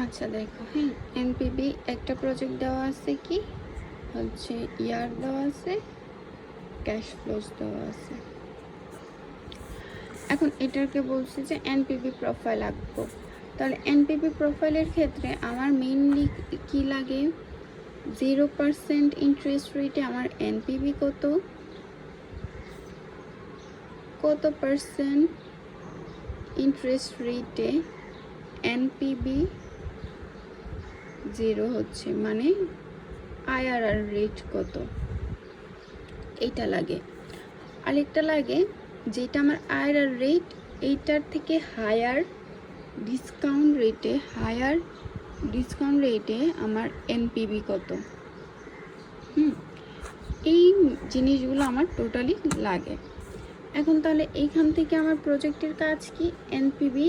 আচ্ছা দেখো, হ্যাঁ, এনপিবি একটা প্রজেক্ট দেওয়া আছে, কি হচ্ছে ইয়ার দেওয়া আছে, ক্যাশ ফ্লোজ দেওয়া আছে। এখন এটাকে বলছি যে এনপিবি প্রোফাইল আঁকবো। তাহলে এনপিবি প্রোফাইলের ক্ষেত্রে আমার মেইনলি কি লাগে, 0% ইন্টারেস্ট রেটে আমার এনপিবি কত পার্সেন্ট ইন্টারেস্ট রেটে এনপিবি 0 হচ্ছে, মানে আইআরআর রেট কত, এইটা লাগে। আরেকটা লাগে যেটা আমার আইআরআর রেট এইটার থেকে হায়ার ডিসকাউন্ট রেটে আমার এনপিবি কত। এই জিনিসগুলো আমার টোটালি লাগে। এখন তাহলে এইখান থেকে আমার প্রজেক্টের কাজ কি, এনপিবি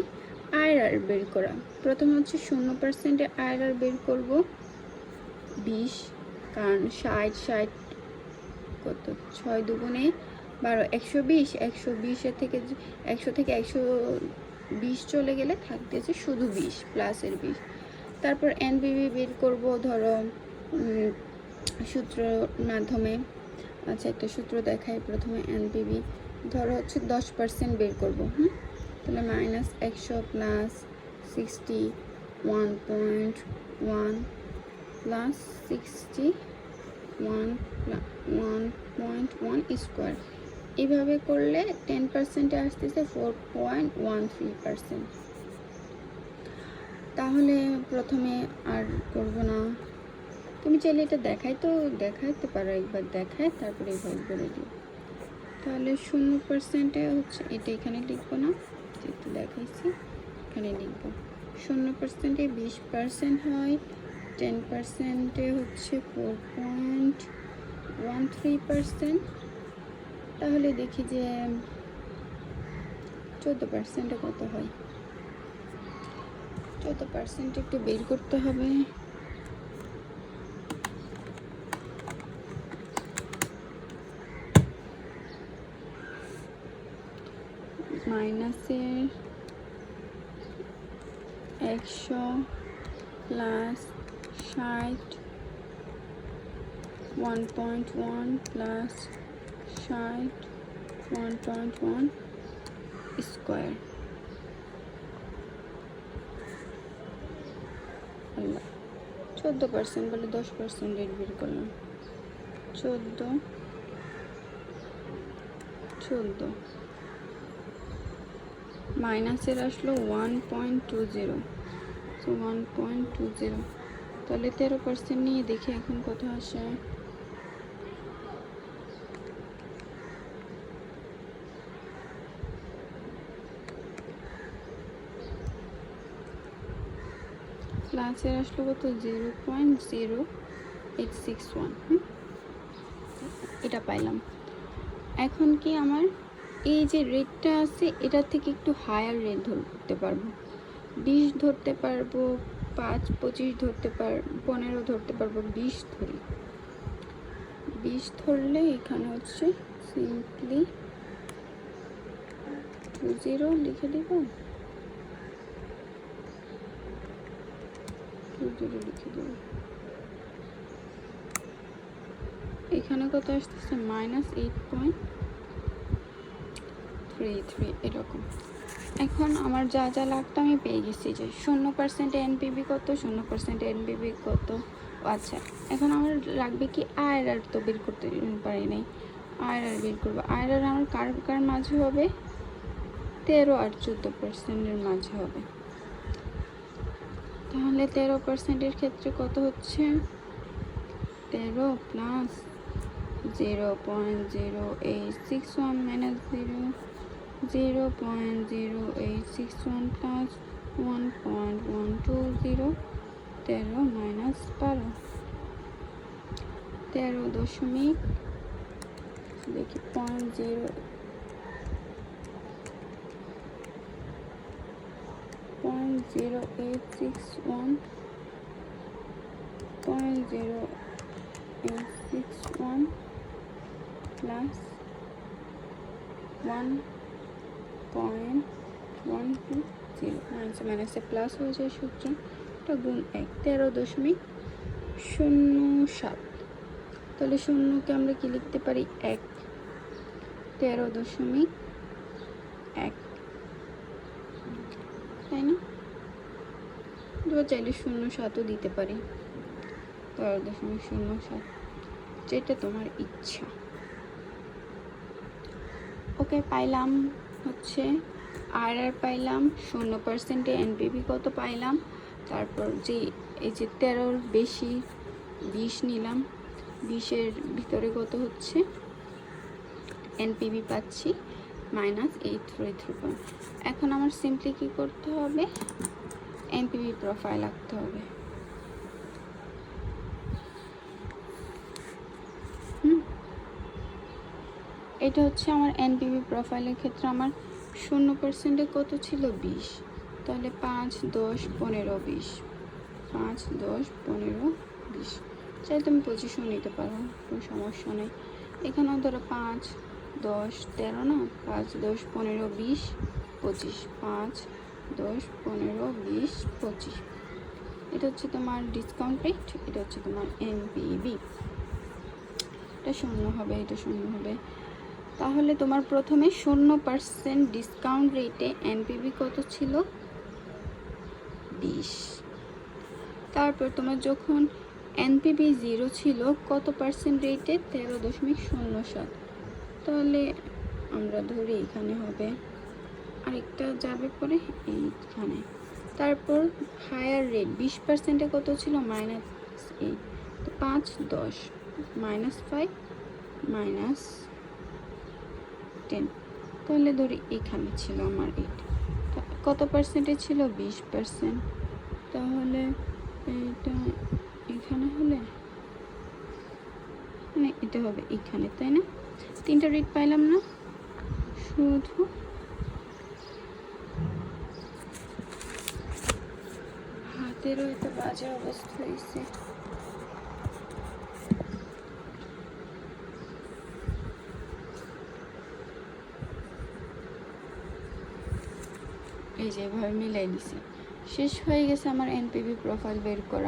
আইআরআর বের করা। প্রথমে হচ্ছে 0% আইআরআর বের করব, 20, কারণ 60 কত, 6 দুগুণে 12, 120, 120 থেকে 120 চলে গেলে থাকতেছে শুধু 20 প্লাসের 20। তারপর এনপিবি বের করব, ধরো সূত্র মাধ্যমে। আচ্ছা, একটা সূত্র দেখাই। প্রথমে এনপিবি ধরো হচ্ছে 10% বের করব। তাহলে -100 প্লাস 61.1 প্লাস 61.1 স্কোয়ার। এইভাবে করলে 10%-এ আসতেছে 4.13%। তাহলে প্রথমে আর করব না, তুমি চাইলে এটা দেখাইতে পারো, একবার দেখায় তারপরে এইভাবে বলে দিও। তাহলে 0%-এ হচ্ছে এটা, এখানে লিখবো না, যেহেতু দেখাইছি এখানে লিখবো। 0%-এ 20% হয়, 10%-এ হচ্ছে 4.13%। তাহলে দেখি যে 14%-এ কত হয়। 14% একটু বের করতে হবে। মাইনাসের 100 প্লাস 60, 1.1 প্লাস 60, 1.1 স্কোয়ার। 14% বলে 10% রেট বের করলাম। 14 মাইনাসের আসলো 1.20, 1.20। তাহলে 13% নিয়ে দেখি এখন কত আসে। প্লাসের আসলো কত, 0.0861। এটা পাইলাম। এখন কি আমার এই যে রেটটা আছে এটার থেকে একটু হায়ার রেট ধরতে পারবো, 20 ধরতে পারবো, 5, 25 ধরতে পারবো, 15 ধরতে পারবো, 20 ধরি। 20 ধরলে এখানে হচ্ছে সিম্পলি 20 লিখে দেব, 20 লিখে দেব। এখানে কত আসতেছে, -8.33 এরকম। এখন আমার যা যা লাগতো আমি পেয়ে গেছি, যে 0% এনপিবি কত, 0% এনপিবি কত। আচ্ছা, এখন আমার লাগবে কি আইআরআর, তো বের করতে পারি নাই, আইআরআর বের করবো। আইআরআর আমার কার মাঝে হবে, 13 আর 14%-এর মাঝে হবে। তাহলে 13%-এর ক্ষেত্রে কত হচ্ছে, 13 প্লাস 0.0861 মাইনাস 0.0861 প্লাস 1.120, 13 মাইনাস 12, 13 দশমিক দেখি 0.0861 প্লাস 1.120 মাইনাসে প্লাস হয়ে যায় সূত্র, টা গুণ 1 13.07। তাহলে শূন্যকে আমরা কি লিখতে পারি 1, 13.1, তাই না? এবার চাইলে 0.7ও দিতে পারি, 13.07, যেটা তোমার ইচ্ছা। ওকে, পাইলাম হচ্ছে আরআর পাইলাম 0%-এ এনপিভি কত পাইলাম, তারপর যে এই যে 13-র বেশি 20 নিলাম, 20-এর ভিতরে কত হচ্ছে এনপিভি পাচ্ছি -833। এখন আমার সিম্পলি কি করতে হবে, এনপিভি প্রোফাইল আঁকতে হবে। এটা হচ্ছে আমার এনপিভি প্রোফাইলের ক্ষেত্রে আমার 0%-এ কত ছিল 20, তাহলে 5, 10, 15, 20, 5, 10, 15, 20। চাই তুমি 25ও নিতে পারো, কোনো সমস্যা নেই। এখানেও ধরো 5, 10, 13 না, 5, 10, 15, 20, 25, 5, 10, 15, 20, 25। এটা হচ্ছে তোমার ডিসকাউন্ট রেট, এটা হচ্ছে তোমার এনপিভি। এটা 0 হবে, এটা 0 হবে। তাহলে তোমার প্রথমে 0% ডিসকাউন্ট রেটে এনপিভি কত ছিল 20। তারপর তোমার যখন এনপিভি 0 ছিল কত পার্সেন্ট রেটে 13.07। তাহলে আমরা ধরি এখানে হবে, আরেকটা যাবে পরে এইখানে। তারপর হায়ার রেট 20%-এ কত ছিল -8, তো 5, 10, -5, -10। তাহলে ধরি এখানে ছিল আমার রেট, কত পার্সেন্টে ছিল 20%। তাহলে এটা এখানে হলে মানে এটা হবে এখানে, তাই না? 3টা রেট পাইলাম না, শুধু হাতেরও এত বাজে অবস্থা হয়েছে। এই যে এভাবে মিলাই দিছি, শেষ হয়ে গেছে আমার এনপিভি প্রোফাইল বের করা।